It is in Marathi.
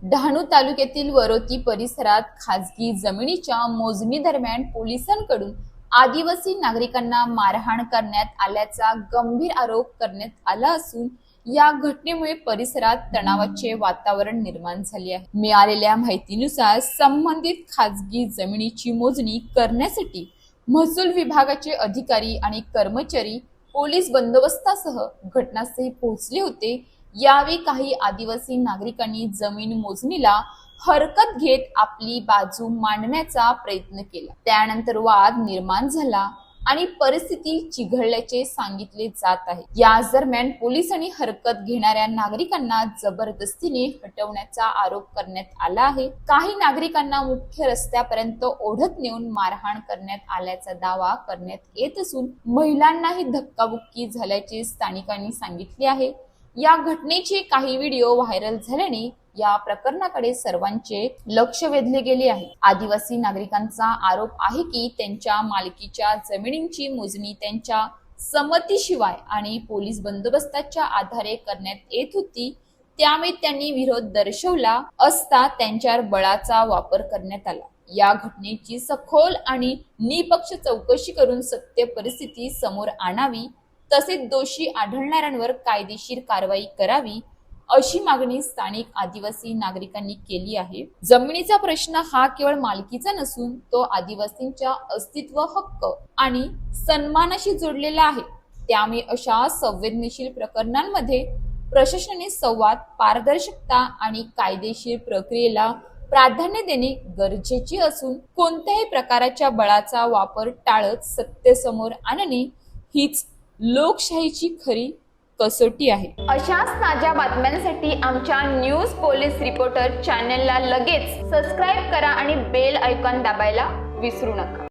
डहाणू तालुक्यातील वरोती परिसरात खासगी जमिनीच्या मोजणी दरम्यान पोलिसांकडून आदिवासी नागरिकांना मारहाण करण्यात आल्याचा गंभीर आरोप करण्यात आला असून या घटनेमुळे परिसरात तणावाचे वातावरण निर्माण झाले आहे। मिळालेल्या माहितीनुसार संबंधित खासगी जमिनीची मोजणी करण्यासाठी महसूल विभागाचे अधिकारी आणि कर्मचारी पोलीस बंदोबस्तासह घटनास्थळी पोहोचले होते। यावेळी काही आदिवासी नागरिकांनी जमीन मोजणीला हरकत घेत आपली बाजू मांडण्याचा प्रयत्न केला। त्यानंतर वाद निर्माण झाला आणि परिस्थिती चिघळल्याचे सांगितले जात आहे। याच दरम्यान पोलिसांनी हरकत घेणाऱ्या नागरिकांना जबरदस्तीने हटवण्याचा आरोप करण्यात आला आहे। काही नागरिकांना मुख्य रस्त्यापर्यंत ओढत नेऊन मारहाण करण्यात आल्याचा दावा करण्यात येत असून महिलांनाही धक्काबुक्की झाल्याचे स्थानिकांनी सांगितले आहे। या घटनेचे काही व्हिडिओ व्हायरल झाल्याने या प्रकरणाकडे सर्वांचे लक्ष वेधले गेले आहे। आदिवासी नागरिकांचा आरोप आहे की त्यांच्या मालकीच्या जमिनींची मोजणी त्यांच्या संमतीशिवाय आणि पोलीस बंदोबस्ताच्या आधारे करण्यात येत होती, त्यामुळे त्यांनी विरोध दर्शवला असता त्यांच्यावर बळाचा वापर करण्यात आला। या घटनेची सखोल आणि निपक्ष चौकशी करून सत्य परिस्थिती समोर आणावी, तसेच दोषी आढळणाऱ्यांवर कायदेशीर कारवाई करावी अशी मागणी स्थानिक आदिवासी नागरिकांनी केली आहे। जमिनीचा प्रश्न हा केवळ मालकीचा नसून तो आदिवासींच्या अस्तित्व, हक्क आणि सन्मानाशी जोडलेला आहे। त्यामुळे अशा संवेदनशील प्रकरणांमध्ये प्रशासनाने संवाद, पारदर्शकता आणि कायदेशीर प्रक्रियेला प्राधान्य देणे गरजेचे असून कोणत्याही प्रकारच्या बळाचा वापर टाळत सत्य समोर आणणे हीच लोकशाहीची खरी कसोटी आहे। अशाच ताज्या बातम्यांसाठी आमच्या न्यूज पोलीस रिपोर्टर चॅनलला लगेच सबस्क्राईब करा आणि बेल आयकॉन दाबायला विसरू नका।